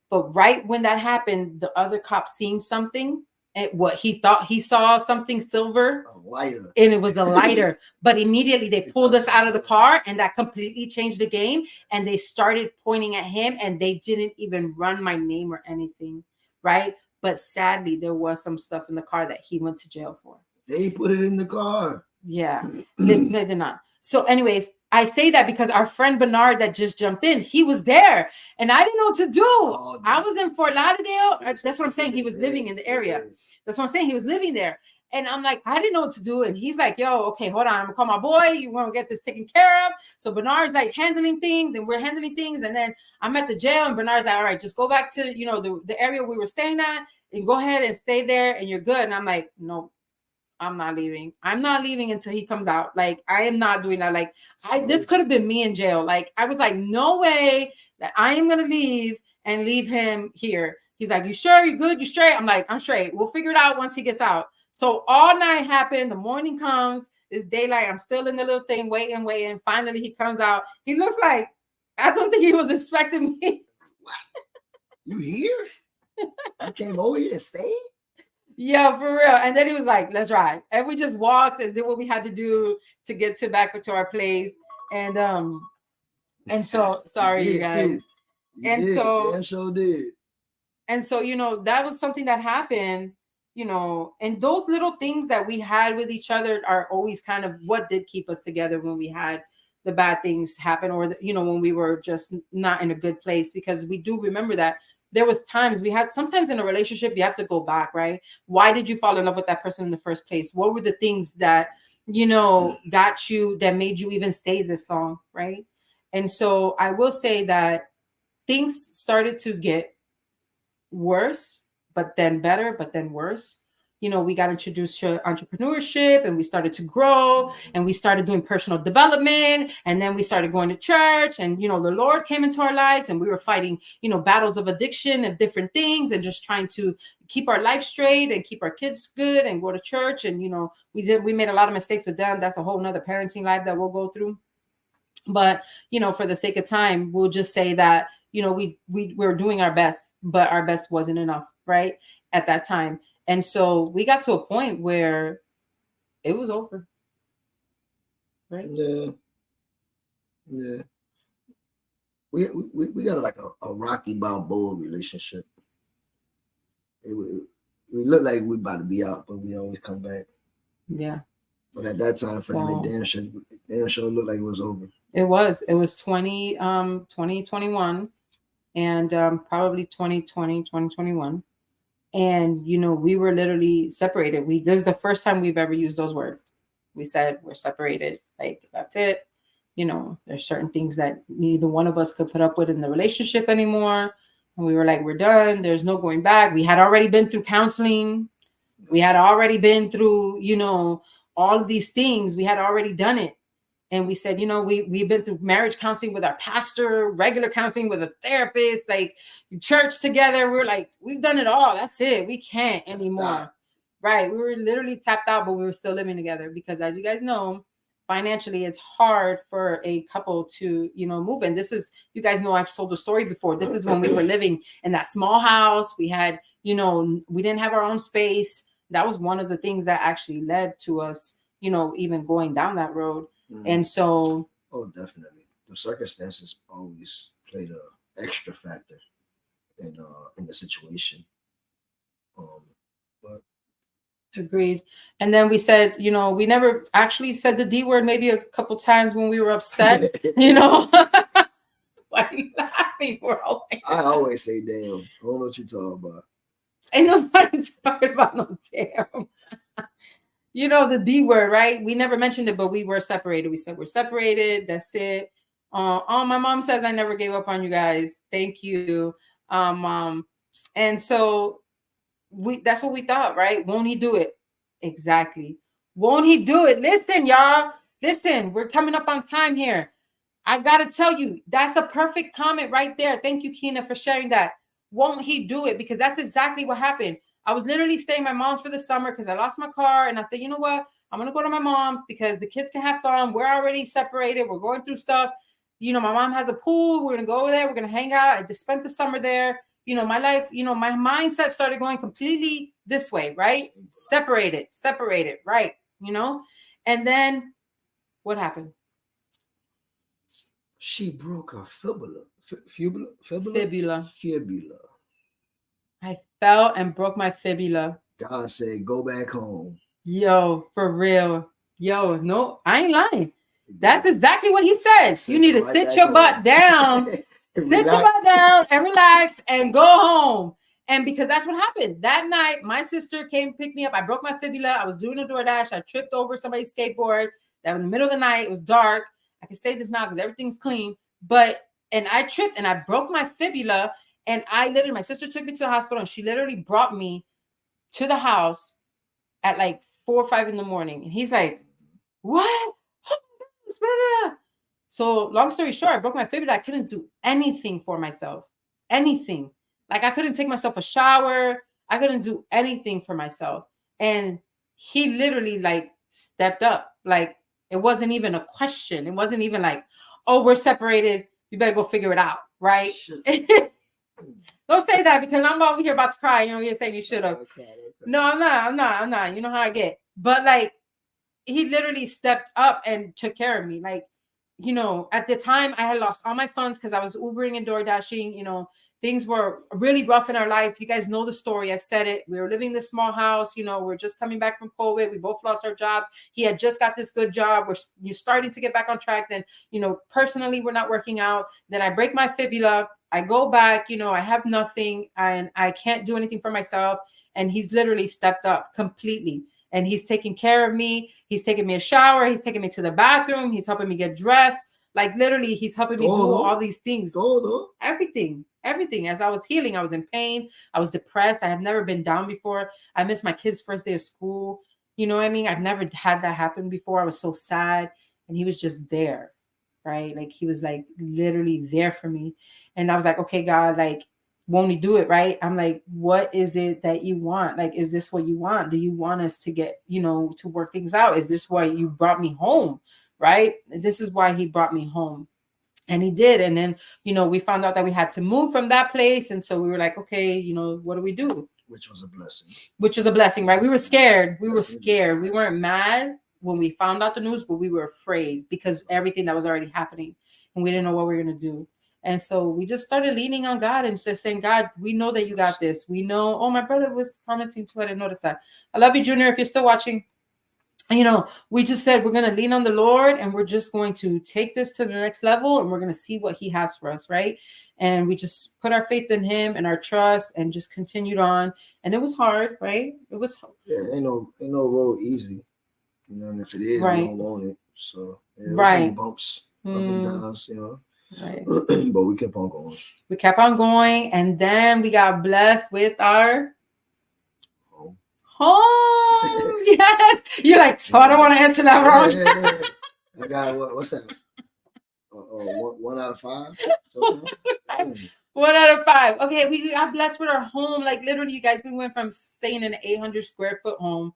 But right when that happened, the other cop seen something. And what he thought he saw something silver, a lighter, and it was a lighter. But immediately they pulled us out of the car, and that completely changed the game. And they started pointing at him, and they didn't even run my name or anything, right? But sadly, there was some stuff in the car that he went to jail for. They put it in the car. Yeah, they did not. So, anyways, I say that because our friend Bernard that just jumped in, he was there, and I didn't know what to do. Oh, I was in Fort Lauderdale. That's what I'm saying. He was living in the area. That's what I'm saying. He was living there. And I'm like, I didn't know what to do. And he's like, yo, okay, hold on. I'm gonna call my boy. You want to get this taken care of? So Bernard's like handling things, and we're handling things. And then I'm at the jail, and Bernard's like, all right, just go back to, the area we were staying at and go ahead and stay there, and you're good. And I'm like, no, I'm not leaving. I'm not leaving until he comes out. Like, I am not doing that. Like, this could have been me in jail. Like, I was like, no way that I am going to leave and leave him here. He's like, you sure? You good? You straight? I'm like, I'm straight. We'll figure it out once he gets out. So all night happened. The morning comes. It's daylight. I'm still in the little thing, waiting. Finally, he comes out. He looks like, I don't think he was expecting me. You here? You came over here to stay? Yeah, for real. And then he was like, let's ride. And we just walked and did what we had to do to get back to our place. And so sorry, you guys. Yeah, sure did. And so, that was something that happened, and those little things that we had with each other are always kind of what did keep us together when we had the bad things happen, or when we were just not in a good place, because we do remember that there was times sometimes in a relationship, you have to go back, right? Why did you fall in love with that person in the first place? What were the things that, got you, that made you even stay this long, right? And so I will say that things started to get worse, but then better, but then worse. We got introduced to entrepreneurship, and we started to grow, and we started doing personal development, and then we started going to church, and the Lord came into our lives, and we were fighting battles of addiction and different things, and just trying to keep our life straight and keep our kids good and go to church. And we made a lot of mistakes with them. That's a whole nother parenting life that we'll go through. But for the sake of time, we'll just say that we were doing our best, but our best wasn't enough, right, at that time. And so we got to a point where it was over. Right? Yeah. We got like a Rocky Balboa relationship. It looked like we about to be out, but we always come back. Yeah. But at that time frame, it damn sure looked like it was over. It was 2021 and probably 2020, 2021. And, we were literally separated. This is the first time we've ever used those words. We said we're separated. Like, that's it. There's certain things that neither one of us could put up with in the relationship anymore. And we were like, we're done. There's no going back. We had already been through counseling. We had already been through, all of these things. We had already done it. And we said, we've been through marriage counseling with our pastor, regular counseling with a therapist, like church together. We're like, we've done it all. That's it. We can't anymore. Right. We were literally tapped out, but we were still living together because, as you guys know, financially, it's hard for a couple to, move. And this is, you guys know, I've told the story before. This is when we were living in that small house. We had, we didn't have our own space. That was one of the things that actually led to us, even going down that road. And so, definitely, the circumstances always played an extra factor in the situation. But agreed. And then we said, we never actually said the D word. Maybe a couple times when we were upset. Why are you laughing for? I always say damn. I don't know what you're talking about. Ain't nobody talking about no damn. The D word, right? We never mentioned it, but we were separated. We said we're separated. That's it. My mom says I never gave up on you guys. Thank you. And so that's what we thought, right? Won't he do it? Exactly. Won't he do it? Listen, y'all. Listen, we're coming up on time here. I got to tell you, that's a perfect comment right there. Thank you, Keena, for sharing that. Won't he do it? Because that's exactly what happened. I was literally staying at my mom's for the summer because I lost my car. And I said, you know what? I'm going to go to my mom's because the kids can have fun. We're already separated. We're going through stuff. You know, my mom has a pool. We're going to go there. We're going to hang out. I just spent the summer there. You know, my life, you know, my mindset started going completely this way, right? Separated, right? You know? And then what happened? She broke her fibula. Fibula. I fell and broke my fibula. God said, go back home. Yo, for real. Yo, no, I ain't lying. That's exactly what he said. You need to sit your butt down, sit your butt down and relax and go home. And because that's what happened. That night, my sister came to pick me up. I broke my fibula. I was doing a DoorDash. I tripped over somebody's skateboard. That was in the middle of the night. It was dark. I can say this now because everything's clean. And I tripped and I broke my fibula. And my sister took me to the hospital and she literally brought me to the house at like 4 or 5 in the morning. And he's like, what? So long story short, I broke my fibula. I couldn't do anything for myself. Anything. Like I couldn't take myself a shower. I couldn't do anything for myself. And he literally like stepped up. Like it wasn't even a question. It wasn't even like, oh, we're separated. You better go figure it out. Right? Don't say that because I'm over here about to cry. You know, you're saying you should have. Okay. No, I'm not. You know how I get. But like, he literally stepped up and took care of me. Like, you know, at the time I had lost all my funds because I was Ubering and door dashing. You know, things were really rough in our life. You guys know the story. I've said it. We were living in this small house. You know, we're just coming back from COVID. We both lost our jobs. He had just got this good job. You're starting to get back on track. Then, you know, personally, we're not working out. Then I break my fibula. I go back, you know, I have nothing and I can't do anything for myself. And he's literally stepped up completely. And he's taking care of me. He's taking me a shower. He's taking me to the bathroom. He's helping me get dressed. Like literally, he's helping me do all these things. Everything. As I was healing, I was in pain. I was depressed. I have never been down before. I missed my kid's first day of school. You know what I mean? I've never had that happen before. I was so sad. And he was just there. Right? Like he was like literally there for me. And I was like, okay, God, like, won't he do it? Right? I'm like, what is it that you want? Like, is this what you want? Do you want us to get, you know, to work things out? Is this why you brought me home? Right? This is why he brought me home. And he did. And then, you know, we found out that we had to move from that place. And so we were like, okay, you know, what do we do? Which was a blessing. Right? We were scared. We weren't mad when we found out the news, but we were afraid because everything that was already happening and we didn't know what we were going to do. And so we just started leaning on God and just saying, God, we know that you got this. We know. Oh, my brother was commenting too. I didn't notice that. I love you, Junior. If you're still watching, you know, we just said, we're going to lean on the Lord and we're just going to take this to the next level and we're going to see what he has for us. Right. And we just put our faith in him and our trust and just continued on. And it was hard. Right. It was. Yeah. Ain't no road easy. You know, and if it is, right. we don't want it. So yeah, right. Bumps up and downs, you know. Right. But we kept on going. We kept on going, and then we got blessed with our home. Yes. You're like, oh, I don't want to answer that wrong. Yeah. I got what's that? 1 out of 5. 1 out of 5. Okay, we got blessed with our home. Like literally, you guys, we went from staying in an 800 square foot home.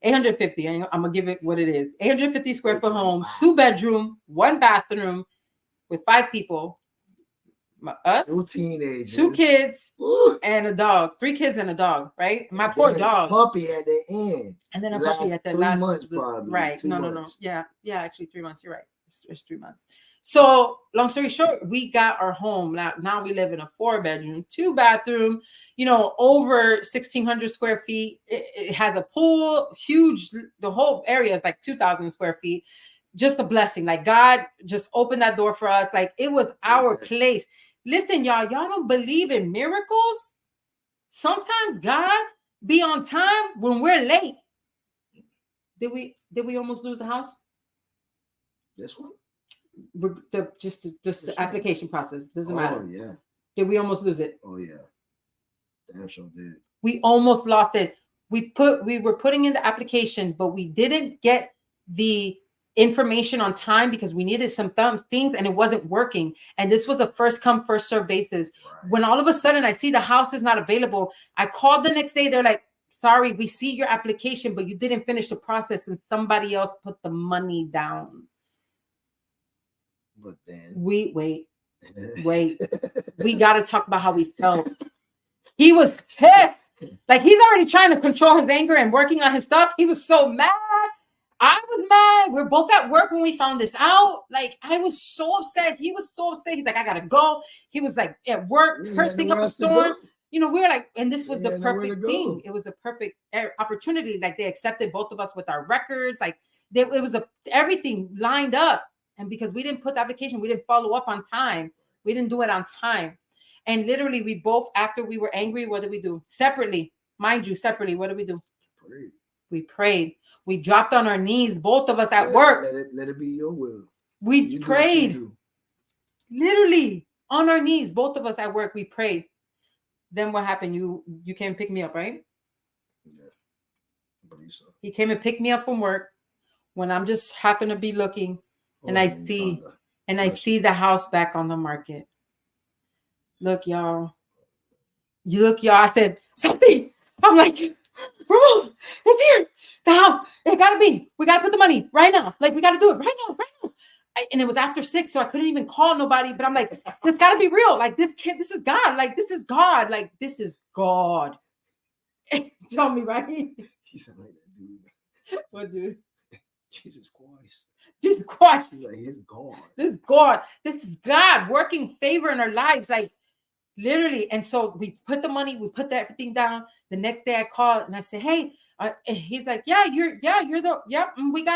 850. I'm gonna give it what it is. 850 square foot home, 2-bedroom, 1 bathroom with 5 people. Us, 2 teenagers, 2 kids, and a dog. 3 kids and a dog, right? My poor dog. Puppy at the end. And then a puppy at the last months, probably. Right. No. Yeah, actually 3 months. You're right. It's 3 months. So long story short, we got our home. Now we live in a 4-bedroom, 2-bathroom, you know, over 1,600 square feet. It has a pool, huge. The whole area is like 2,000 square feet. Just a blessing. Like God just opened that door for us. Like it was our place. Listen, y'all don't believe in miracles? Sometimes God be on time when we're late. Did we almost lose the house? This one? Just the application process. Doesn't matter. Oh, yeah. Did we almost lose it? Oh, yeah. Damn sure did. We almost lost it. we were putting in the application, but we didn't get the information on time because we needed some things and it wasn't working. And this was a first come, first serve basis. Right. When all of a sudden I see the house is not available, I called the next day. They're like, sorry, we see your application, but you didn't finish the process and somebody else put the money down. But then wait, we got to talk about how we felt. He was pissed. Like, he's already trying to control his anger and working on his stuff. He was so mad. I was mad. We're both at work when we found this out. Like, I was so upset. He was so upset. He's like, I gotta go. He was like at work, cursing up a storm. You know, we were like, and this was the perfect thing. It was a perfect opportunity. Like, they accepted both of us with our records. Like, it was everything lined up. And because we didn't put the application, we didn't follow up on time. We didn't do it on time. And literally, we both, after we were angry, what did we do? Separately, mind you, separately, what did we do? Prayed. We prayed. We dropped on our knees, both of us at work. Let it be your will. We prayed. Literally on our knees, both of us at work. We prayed. Then what happened? You came and pick me up, right? Yeah, I believe so. He came and picked me up from work when I'm just happen to be looking, and I see the house back on the market. Look, y'all. I said something. I'm like, bro, it's here. The house. It gotta be. We gotta put the money right now. Like, we gotta do it right now. And it was after 6, so I couldn't even call nobody. But I'm like, this gotta be real. Like, this is God. Like, this is God. Like, this is God. Tell me, right? He said like that, dude. What, dude? Jesus Christ. Jesus Christ. He's like, he's God. This is God. This is God working favor in our lives. Like, literally. And so we put the money, we put everything down. The next day I called and I said, hey, and he's like, we got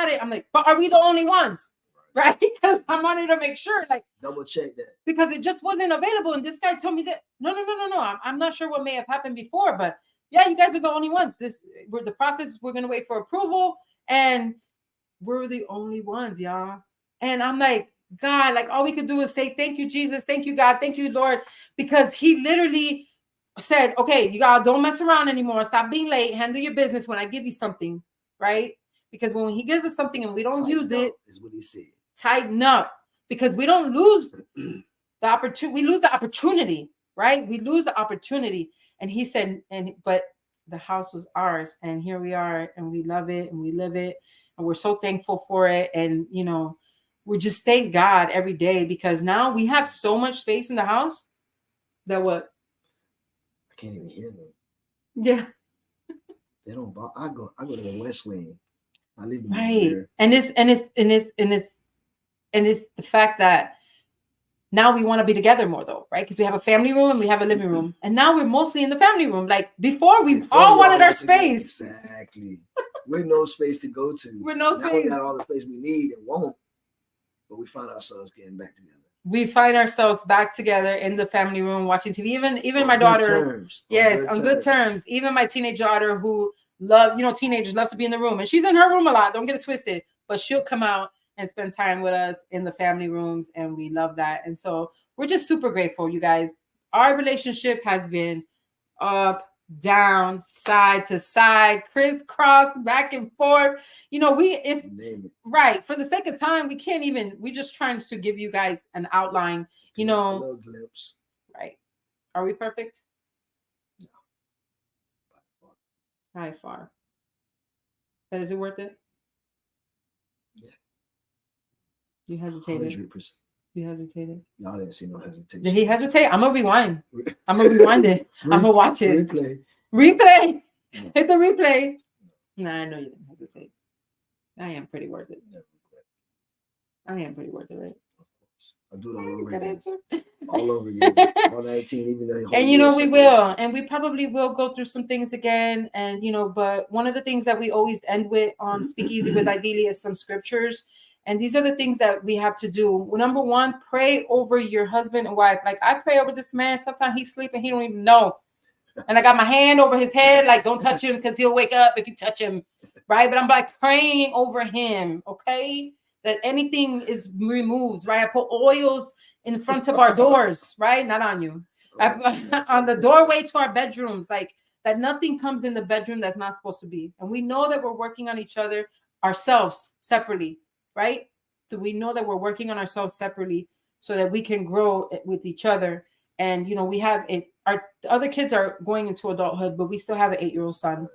it. I'm like, but are we the only ones? Right? Because I wanted to make sure, like, double check that, because it just wasn't available. And this guy told me that no. I'm not sure what may have happened before, but yeah, you guys are the only ones. The process, we're gonna wait for approval, and we're the only ones, y'all. And I'm like, God, like, all we could do is say, thank you, Jesus, thank you, God, thank you, Lord, because he literally said, okay, you guys don't mess around anymore. Stop being late. Handle your business when I give you something, right? Because when he gives us something and we don't use it, is what he said. Tighten up, because we don't lose the opportunity. We lose the opportunity, right? We lose the opportunity. And he said, but the house was ours, and here we are, and we love it, and we live it, and we're so thankful for it. And you know, we just thank God every day, because now we have so much space in the house that what? I can't even hear them. Yeah. They don't. I go to the West Wing. I live in right. There. And it's the fact that now we want to be together more, though, right? Because we have a family room and we have a living room, and now we're mostly in the family room. Like, before we all wanted our space. Exactly. With no space to go to. With no space. Now we got all the space we need and won't, but we find ourselves getting back together. We find ourselves back together in the family room watching TV. Even my daughter, on good terms. Even my teenage daughter, who teenagers love to be in the room, and she's in her room a lot. Don't get it twisted, but she'll come out and spend time with us in the family rooms, and we love that. And so we're just super grateful, you guys. Our relationship has been up, down, side to side, crisscross, back and forth. You know, right, for the sake of time, we're just trying to give you guys an outline, a little glimpse. Right. Are we perfect? No. By far. But is it worth it? Yeah. You hesitated. 100%. You hesitated. Y'all didn't see no hesitation. Did he hesitate? I'm gonna rewind. I'm gonna rewind it. I'm gonna watch it. Replay. No. Hit the replay. No, I know you didn't hesitate. I am pretty worth it. I am pretty worth it, right? I'll do it all over again. All over again. All 19, even though. And we will. And we probably will go through some things again. And but one of the things that we always end with on SpeakEasy with Idylli is some scriptures. And these are the things that we have to do. Number one, pray over your husband and wife. Like, I pray over this man. Sometimes he's sleeping, he don't even know. And I got my hand over his head, like, don't touch him because he'll wake up if you touch him, right? But I'm like praying over him, okay? That anything is removed, right? I put oils in front of our doors, right? Not on you. On the doorway to our bedrooms, like, that nothing comes in the bedroom that's not supposed to be. And we know that we're working on each other, ourselves separately, right? So we know that we're working on ourselves separately so that we can grow with each other. And, you know, we have our other kids are going into adulthood, but we still have an 8-year-old son.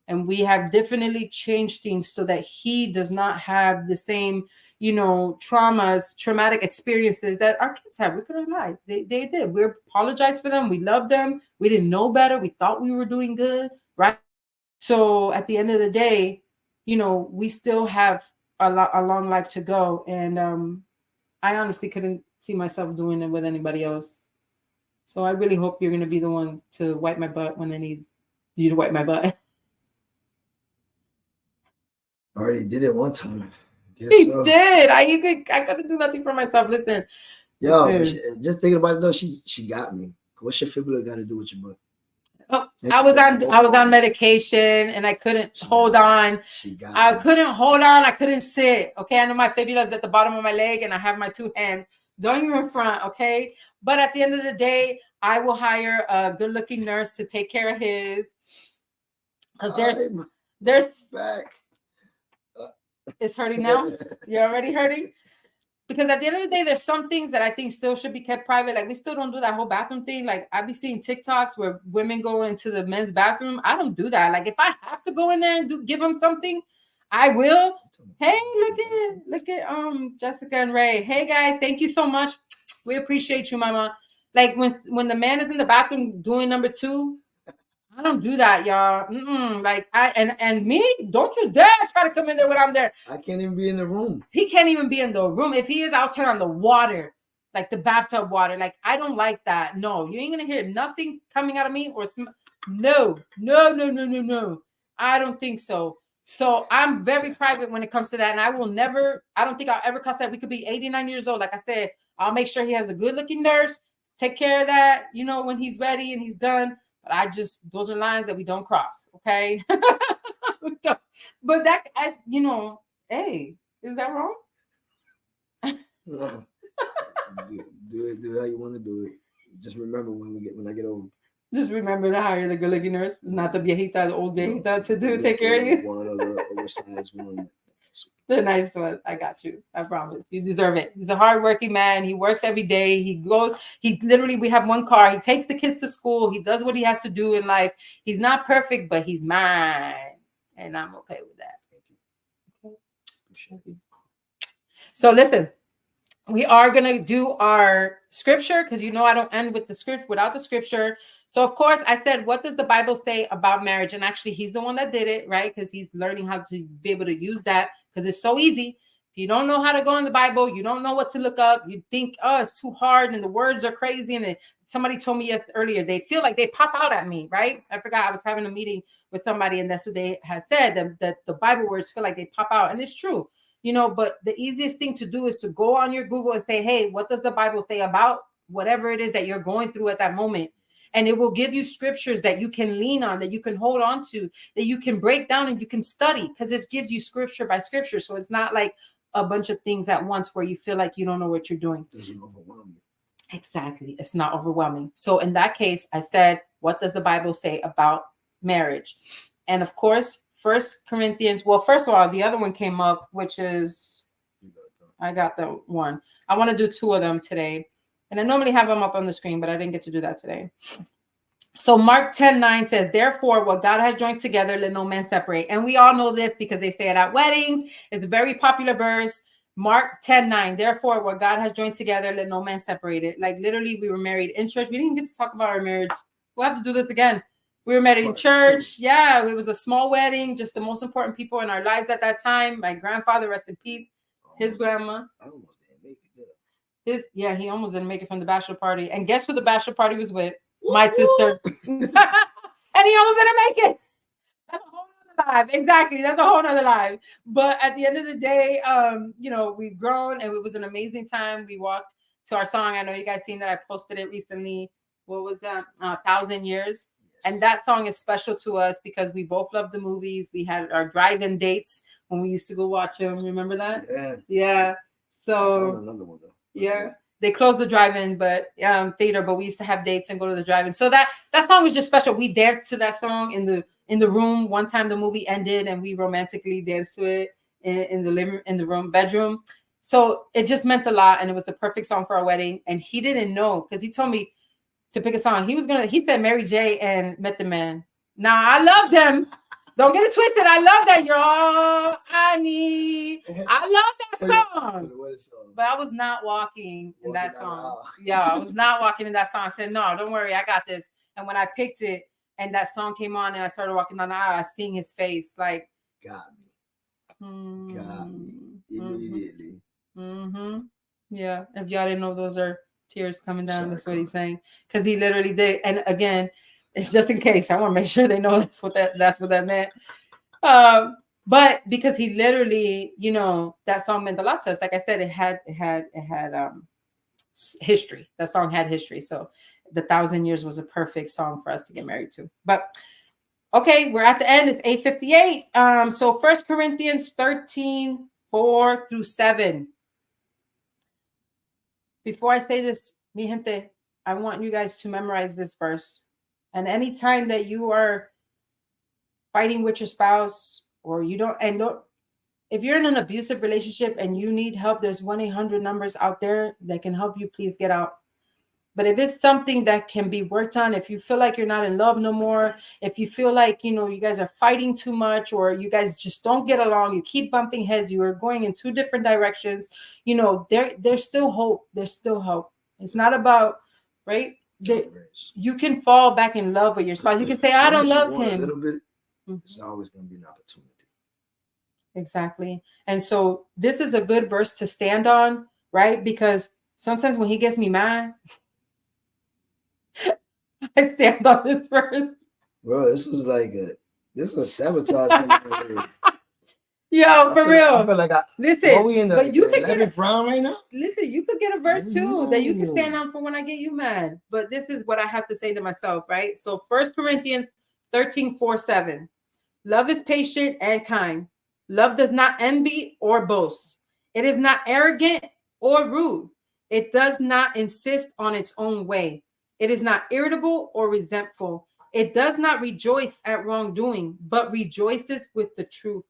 And we have definitely changed things so that he does not have the same, you know, traumatic experiences that our kids have. We couldn't lie. They did. We apologized for them. We loved them. We didn't know better. We thought we were doing good, right? So at the end of the day, you know, we still have a long life to go. And I honestly couldn't see myself doing it with anybody else. So I really hope you're going to be the one to wipe my butt when I need you to wipe my butt. I already did it one time. He did. I couldn't do nothing for myself. Listen. Yo, just thinking about it though, she got me. What's your fibula got to do with your butt? Oh, I was on medication and I couldn't hold on. I couldn't hold on. I couldn't sit. Okay, I know my fibula is at the bottom of my leg and I have my 2 hands. Don't even front. Okay, but at the end of the day, I will hire a good-looking nurse to take care of his. Because there's back. It's hurting now. You're already hurting. Because at the end of the day, there's some things that I think still should be kept private. Like we still don't do that whole bathroom thing. Like I be seeing TikToks where women go into the men's bathroom. I don't do that. Like if I have to go in there and give them something, I will. Hey, look at Jessica and Ray. Hey guys, thank you so much. We appreciate you, mama. Like when the man is in the bathroom doing number 2, I don't do that, y'all. Like and me, don't you dare try to come in there when I'm there. I can't even be in the room. He can't even be in the room. If he is, I'll turn on the water, like the bathtub water. Like I don't like that. No, you ain't gonna hear nothing coming out of me or no. I don't think so. So I'm very private when it comes to that, and I don't think I'll ever cuss that. We could be 89 years old. Like I said, I'll make sure he has a good-looking nurse. Take care of that, you know, when he's ready and he's done. But those are lines that we don't cross, okay? But that, hey, is that wrong? No. Do it how you want to do it. Just remember when I get old. Just remember to hire the good-looking nurse, not the viejita, the old viejita to take care of you. One of the oversized one. The nice one. I got you. I promise. You deserve it. He's a hardworking man. He works every day. We have one car. He takes the kids to school. He does what he has to do in life. He's not perfect, but he's mine. And I'm okay with that. Thank you. So listen, we are going to do our scripture because I don't end with the script without the scripture. So of course I said, what does the Bible say about marriage? And actually he's the one that did it, right? Because he's learning how to be able to use that because it's so easy. If you don't know how to go in the Bible, you don't know what to look up. You think, oh, it's too hard and the words are crazy. And somebody told me earlier, they feel like they pop out at me, right? I forgot I was having a meeting with somebody and that's what they had said, that the Bible words feel like they pop out. And it's true. But the easiest thing to do is to go on your Google and say, hey, what does the Bible say about whatever it is that you're going through at that moment? And it will give you scriptures that you can lean on, that you can hold on to, that you can break down and you can study because this gives you scripture by scripture. So it's not like a bunch of things at once where you feel like you don't know what you're doing. It doesn't overwhelm you. Exactly. It's not overwhelming. So in that case, I said, what does the Bible say about marriage? And of course, 1 Corinthians, well, first of all, the other one came up, which is, I got the one. I want to do 2 of them today. And I normally have them up on the screen, but I didn't get to do that today. So Mark 10:9 says, therefore, what God has joined together, let no man separate. And we all know this because they say it at weddings. It's a very popular verse. Mark 10:9, therefore, what God has joined together, let no man separate it. Like literally, we were married in church. We didn't get to talk about our marriage. We'll have to do this again. We were married in church. Yeah, it was a small wedding. Just the most important people in our lives at that time. My grandfather, rest in peace. His grandma. I almost didn't make it. He almost didn't make it from the bachelor party. And guess who the bachelor party was with? My sister. And he almost didn't make it. That's a whole nother life. Exactly. That's a whole nother life. But at the end of the day, we've grown and it was an amazing time. We walked to our song. I know you guys seen that. I posted it recently. What was that? 1,000 Years. And that song is special to us because we both love the movies. We had our drive-in dates when we used to go watch them. Remember that? Yeah. Yeah. So another one though. Yeah. They closed the drive-in, but theater. But we used to have dates and go to the drive-in. So that song was just special. We danced to that song in the room. One time the movie ended, and we romantically danced to it in the room bedroom. So it just meant a lot, and it was the perfect song for our wedding. And he didn't know because he told me to pick a song. He said Mary J. and Method Man. Now I love them. Don't get it twisted. I love that. You're all I need. I love that song. But I was not walking in that song. Yeah, I was not walking in that song. I said, no, don't worry. I got this. And when I picked it and that song came on and I started walking down the aisle, I seen his face like, got me. Got me. Immediately. Mm-hmm. Yeah. If y'all didn't know, those are tears coming down. That's what he's saying. Because he literally did. And again, it's just in case. I want to make sure they know that's what that meant. But because he literally, that song meant a lot to us. Like I said, it had history. That song had history. So the 1,000 Years was a perfect song for us to get married to. But okay, we're at the end. It's 8:58. So 1 Corinthians 13, 4 through 7. Before I say this, mi gente, I want you guys to memorize this verse. And anytime that you are fighting with your spouse or if you're in an abusive relationship and you need help, there's 1-800 numbers out there that can help you. Please get out. But if it's something that can be worked on, if you feel like you're not in love no more, if you feel like, you guys are fighting too much or you guys just don't get along, you keep bumping heads, you are going in two different directions, there's still hope. There's still hope. It's not about, right? You can fall back in love with your spouse. You can say, I don't love him. A little bit, it's always going to be an opportunity. Exactly. And so this is a good verse to stand on, right? Because sometimes when he gets me mad, I stand on this verse. Bro, this is a sabotage. Yo, for real. I feel like listen, but you can get Brown right now. Listen, you could get a verse too that you can stand on for when I get you mad. But this is what I have to say to myself, right? So 1 Corinthians 13, 4, 7. Love is patient and kind. Love does not envy or boast. It is not arrogant or rude. It does not insist on its own way. It is not irritable or resentful. It does not rejoice at wrongdoing, but rejoices with the truth.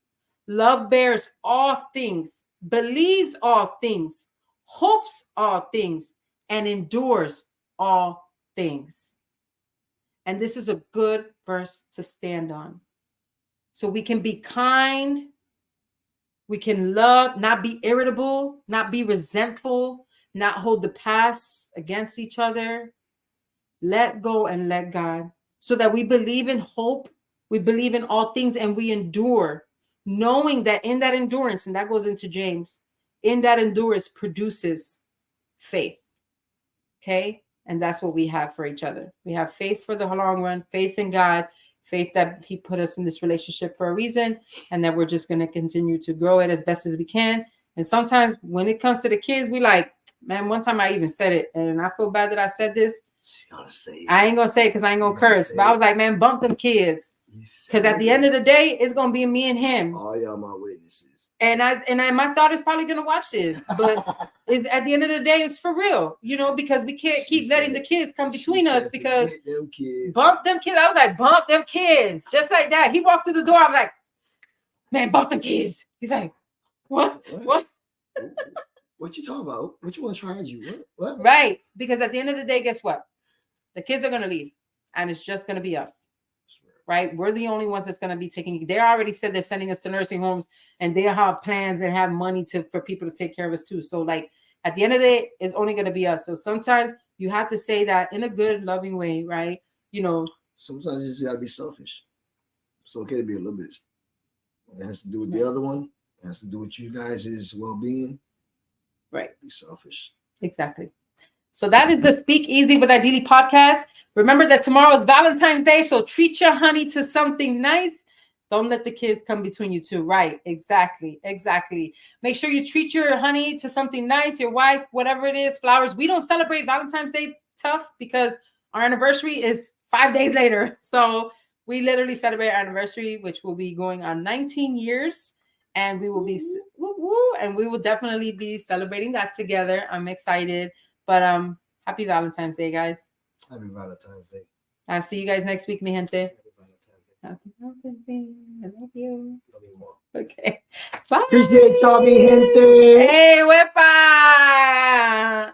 Love bears all things, believes all things, hopes all things, and endures all things. And this is a good verse to stand on. So we can be kind, we can love, not be irritable, not be resentful, not hold the past against each other. Let go and let God, so that we believe in hope, we believe in all things, and we endure, knowing that in that endurance, and that goes into James, in that endurance produces faith. Okay? And that's what we have for each other. We have faith for the long run, faith in God, faith that he put us in this relationship for a reason, and that we're just going to continue to grow it as best as we can. And sometimes when it comes to the kids, we like, man, one time I even said it, and I feel bad that I said this. I ain't going to say it because I ain't going to curse. But I was like, man, bump them kids. Because at the end of the day, it's going to be me and him. All y'all my witnesses. And my daughter's probably going to watch this. But it's, at the end of the day, it's for real. Because we can't keep letting the kids come between us because bump them kids. I was like, bump them kids. Just like that. He walked through the door. I'm like, man, bump them kids. He's like, what? What you talking about? Which one tried you? What? Right. Because at the end of the day, guess what? The kids are going to leave. And it's just going to be us. Right? We're the only ones that's going to be taking. They already said they're sending us to nursing homes, and they have plans and have money for people to take care of us too. So like at the end of the day, it's only going to be us. So sometimes you have to say that in a good, loving way, right? Sometimes you just got to be selfish. It's okay to be a little bit. It has to do with the other one. It has to do with you guys' well-being. Right. Be selfish. Exactly. So that is the SpeakEasy with Idylli podcast. Remember that tomorrow is Valentine's Day, so treat your honey to something nice. Don't let the kids come between you two. Right, exactly. Make sure you treat your honey to something nice, your wife, whatever it is, flowers. We don't celebrate Valentine's Day tough because our anniversary is 5 days later. So we literally celebrate our anniversary, which will be going on 19 years. And we will be, and we will definitely be celebrating that together. I'm excited. But happy Valentine's Day, guys. Happy Valentine's Day. I'll see you guys next week, mi gente. Happy Valentine's Day. Happy Valentine's Day. I love you. Love you more. Okay. Bye. Appreciate y'all, mi gente. Hey, wepa.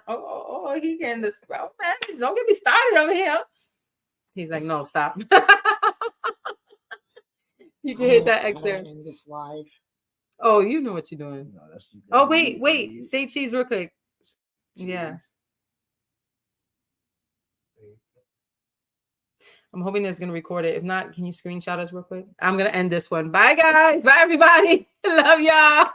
Oh, he getting this. Oh, man, don't get me started over here. He's like, no, stop. You can hit that X there. In this life. Oh, you know what you're doing. No, that's you. Oh, wait. Say cheese real quick. Cheese. Yeah. I'm hoping it's going to record it. If not, can you screenshot us real quick? I'm going to end this one. Bye, guys. Bye, everybody. Love y'all.